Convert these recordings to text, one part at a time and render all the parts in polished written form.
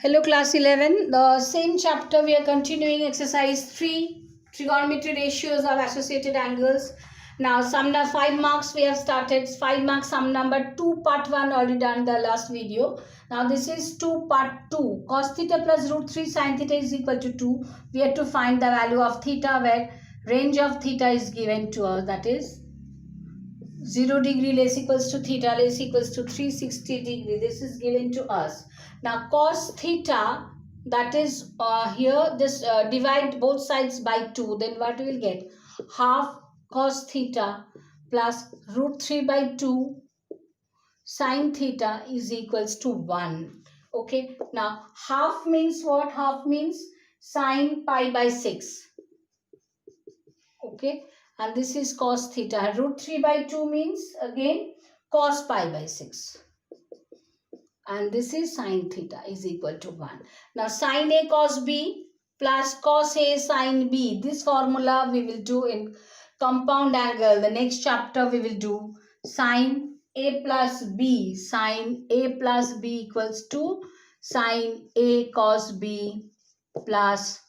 Hello class 11, the same chapter we are continuing exercise 3, trigonometry ratios of associated angles. Now sum 5 marks we have started, 5 marks sum number 2 part 1 already done the last video. Now this is 2 part 2, cos theta plus root 3 sin theta is equal to 2. We have to find the value of theta where range of theta is given to us, that is 0 degree less equals to theta less equals to 360 degree. This is given to us. Now cos theta, that is here this divide both sides by 2, then what we will get? Half cos theta plus root 3 by 2 sin theta is equals to 1. Okay, now half means what? Half means sin pi by 6. Okay, and this is cos theta. Root 3 by 2 means again cos pi by 6. And this is sin theta is equal to 1. Now sin A cos B plus cos A sin B. This formula we will do in compound angle. The next chapter we will do sin A plus B. Sin A plus B equals to sin A cos B plus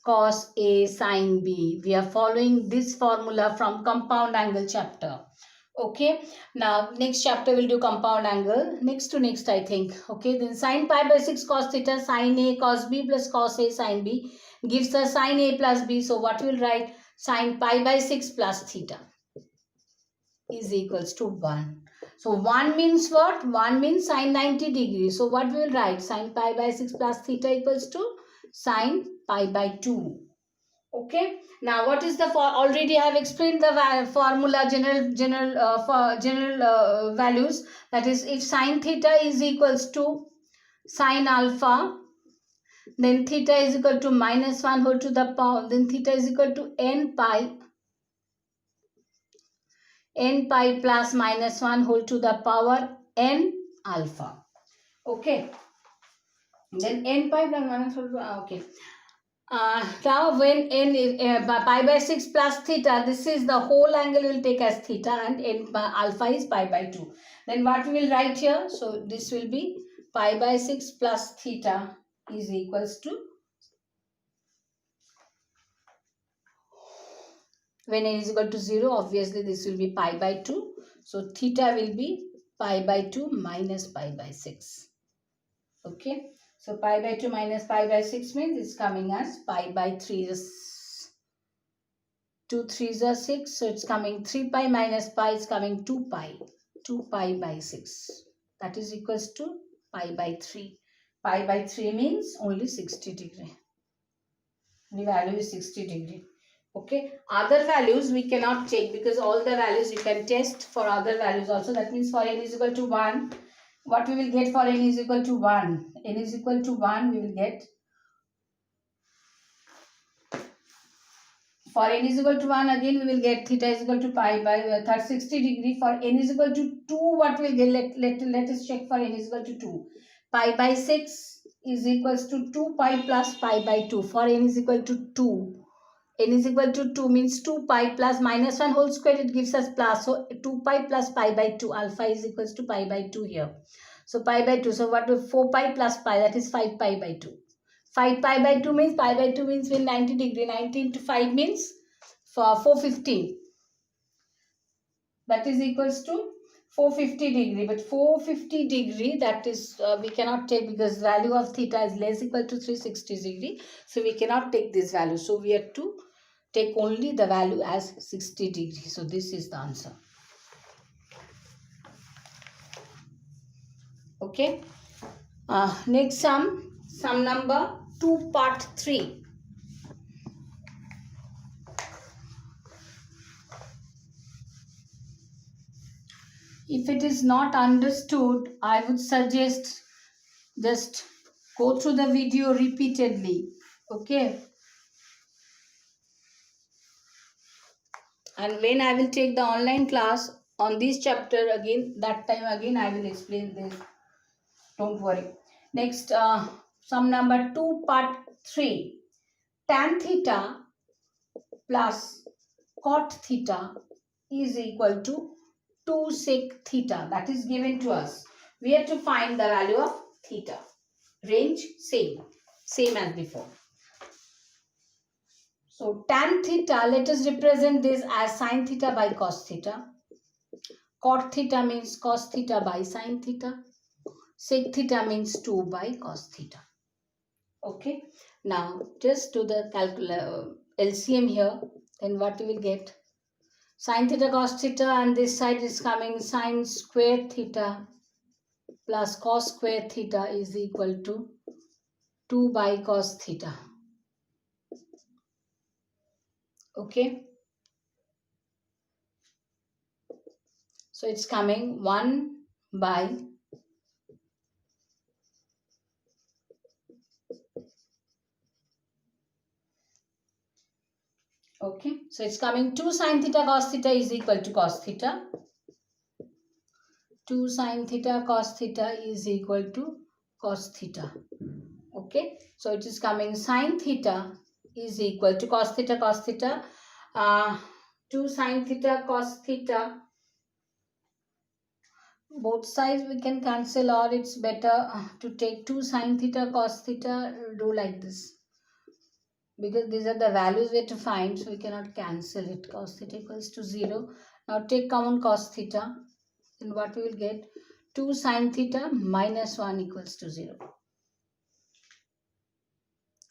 cos A sin B. We are following this formula from compound angle chapter. Okay, now next chapter we'll do compound angle. Next to next I think. Okay, then sin pi by 6 cos theta sin A cos B plus cos A sin B gives us sin A plus B. So what we'll write? Sin pi by 6 plus theta is equals to 1. So 1 means what? 1 means sin 90 degrees. So what we will write? Sin pi by 6 plus theta equals to sin pi by 2. Okay, now what is the already I have explained the formula general values, that is if sin theta is equals to sin alpha, then theta is equal to minus 1 whole to the power, then theta is equal to n pi plus minus 1 whole to the power n alpha. Okay, then n pi plus minus 1 okay. Now when n pi by 6 plus theta, this is the whole angle we will take as theta, and n alpha is pi by 2. Then what we will write here? So this will be pi by 6 plus theta is equals to, when n is equal to 0, obviously this will be pi by 2. So theta will be pi by 2 minus pi by 6. Okay. So pi by 2 minus pi by 6 means it's coming as pi by 3. 2 3s are 6. So it's coming 3 pi minus pi is coming 2 pi. 2 pi by 6. That is equals to pi by 3. Pi by 3 means only 60 degree. The value is 60 degree. Okay. Other values we cannot take because all the values you can test for other values also. That means for n is equal to 1. What we will get for n is equal to 1? N is equal to 1, we will get. For n is equal to 1, again we will get theta is equal to pi by 60 degree. For n is equal to 2, what we will get? Let us check for n is equal to 2. Pi by 6 is equals to 2 pi plus pi by 2. For n is equal to 2. N is equal to 2 means 2 pi plus minus 1 whole square, it gives us plus. So 2 pi plus pi by 2, alpha is equals to pi by 2 here. So pi by 2, so what will 4 pi plus pi, that is 5 pi by 2. 5 pi by 2 means, pi by 2 means 90 degree. 90 into 5 means for 450. That is equals to 450 degree. But 450 degree, that is we cannot take because value of theta is less equal to 360 degree. So we cannot take this value. So we have to take only the value as 60 degree. So this is the answer. Okay. Next sum number 2 part 3. If it is not understood, I would suggest just go through the video repeatedly. Okay. And when I will take the online class on this chapter again, that time again I will explain this. Don't worry. Next, sum number 2 part 3. Tan theta plus cot theta is equal to 2 sec theta. That is given to us. We have to find the value of theta. range same as before. So tan theta, let us represent this as sin theta by cos theta. Cot theta means cos theta by sin theta. Sec theta means 2 by cos theta. Okay. Now just do the LCM here. Then what we will get? Sin theta cos theta, and this side is coming sin square theta plus cos square theta is equal to 2 by cos theta. Okay. So it's coming 1 by okay. So it's coming 2 sin theta cos theta is equal to cos theta. 2 sin theta cos theta is equal to cos theta. Okay. So it is coming sin theta is equal to cos theta cos theta. 2 sin theta cos theta. Both sides we can cancel, or it's better to take 2 sin theta cos theta. Do like this. Because these are the values we have to find, so we cannot cancel it. Cos theta equals to 0. Now take common cos theta. Then what we will get? 2 sin theta minus 1 equals to 0.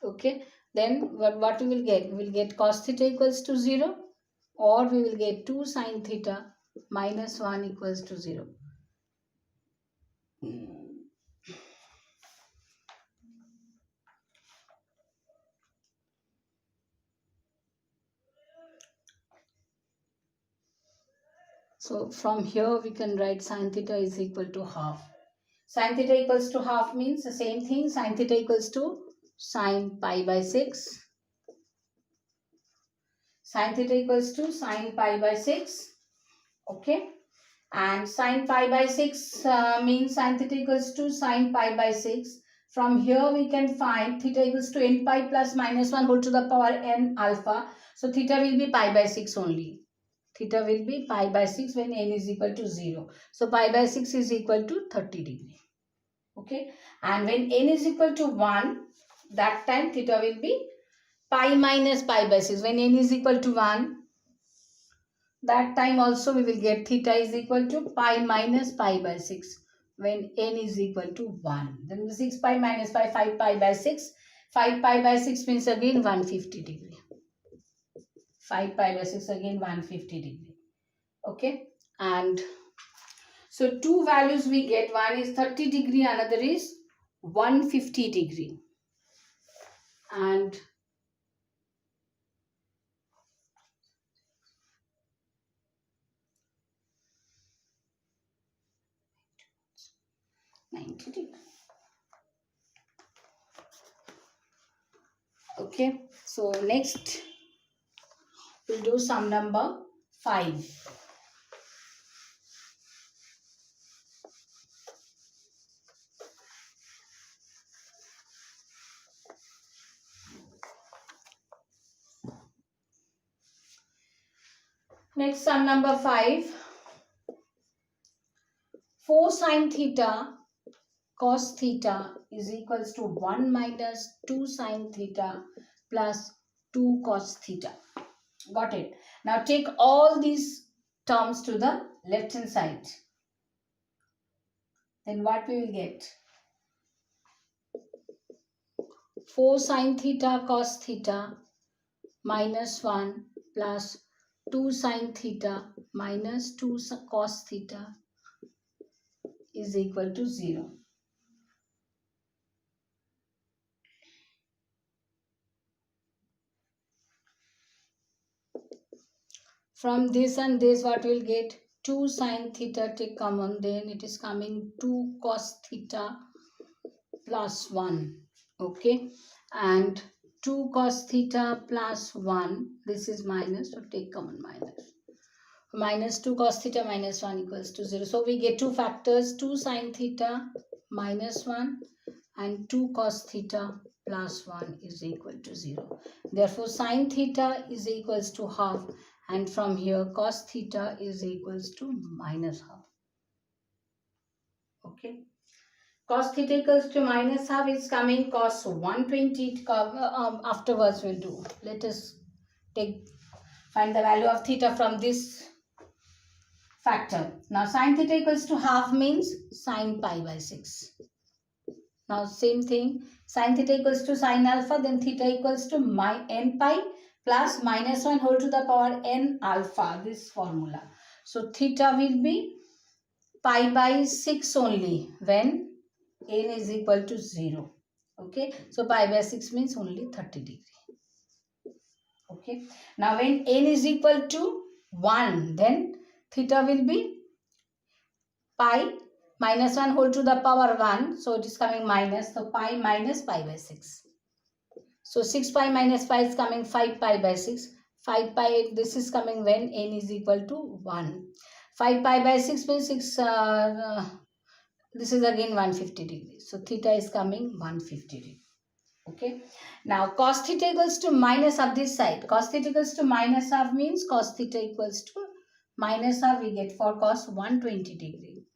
Okay. Then what we will get? We will get cos theta equals to 0, or we will get 2 sin theta minus 1 equals to 0. So from here we can write sin theta is equal to half. Sin theta equals to half means the same thing. Sin theta equals to sin pi by 6. Sin theta equals to sin pi by 6. Okay. And sin pi by 6 means sin theta equals to sin pi by 6. From here we can find theta equals to n pi plus minus 1 whole to the power n alpha. So theta will be pi by 6 only. Theta will be pi by 6 when n is equal to 0. So pi by 6 is equal to 30 degree. Okay. And when n is equal to 1, that time theta will be pi minus pi by 6. When n is equal to 1, that time also we will get theta is equal to pi minus pi by 6 when n is equal to 1. Then 6 pi minus pi, 5 pi by 6. 5 pi by 6 means again 150 degree. 5 pi by 6 again 150 degree. Okay. And so two values we get. One is 30 degree, another is 150 degree. And okay, so next we'll do sum number 5. Next sum number 5. 4 sin theta cos theta is equals to 1 minus 2 sin theta plus 2 cos theta. Got it? Now take all these terms to the left hand side. Then what we will get? 4 sin theta cos theta minus 1 plus 2 sin theta minus 2 cos theta is equal to 0. From this and this what we will get? 2 sin theta take common, then it is coming 2 cos theta plus 1. Okay. And 2 cos theta plus 1, this is minus, so take common minus. Minus 2 cos theta minus 1 equals to 0. So we get two factors, 2 sin theta minus 1 and 2 cos theta plus 1 is equal to 0. Therefore sin theta is equals to half, and from here cos theta is equals to minus half. Okay. Cos theta equals to minus half is coming cos 120. Afterwards we'll do. Let us find the value of theta from this factor. Now sin theta equals to half means sin pi by 6. Now same thing, sin theta equals to sin alpha, then theta equals to n pi plus minus 1 whole to the power n alpha, this formula. So theta will be pi by 6 only when n is equal to 0. Okay, so pi by 6 means only 30 degree. Okay, now when n is equal to 1, then theta will be pi minus 1 whole to the power 1. So it is coming minus. So pi minus pi by 6. So 6 pi minus pi is coming 5 pi by 6. 5 pi, this is coming when n is equal to 1. 5 pi by 6 means 6, this is again 150 degrees. So theta is coming 150 degrees. Okay. Now cos theta equals to minus of this side. Cos theta equals to minus half means cos theta equals to minus half we get for cos 120 degree.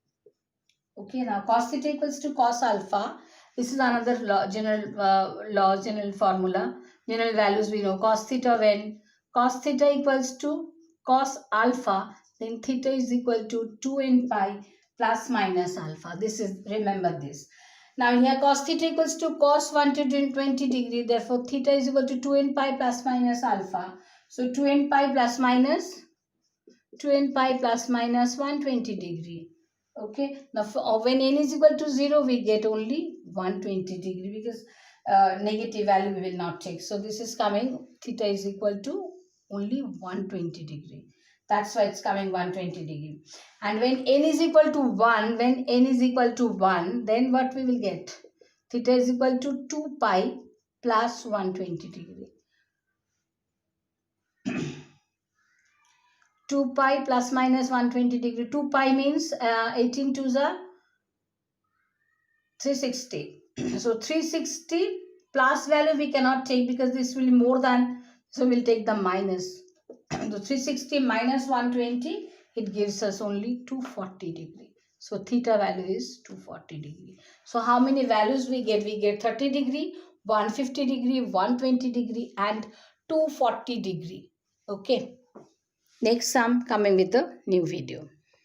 Okay. Now cos theta equals to cos alpha. This is another general formula. General values we know. Cos theta, when cos theta equals to cos alpha, then theta is equal to 2n pi plus minus alpha. This is, remember this. Now here cos theta equals to cos 120 degree. Therefore theta is equal to 2n pi plus minus alpha. So 2n pi plus minus 120 degree. Okay. Now when n is equal to 0, we get only 120 degree because negative value we will not take. So this is coming, theta is equal to only 120 degree. That's why it's coming 120 degree. And when n is equal to 1, then what we will get? Theta is equal to 2 pi plus 120 degree. 2 pi plus minus 120 degree. 2 pi means 18 to the 360. So 360 plus value we cannot take because this will be more than, so we'll take the minus. So 360 minus 120, it gives us only 240 degree. So theta value is 240 degree. So how many values we get? We get 30 degree, 150 degree, 120 degree and 240 degree. Okay. Next sum coming with a new video.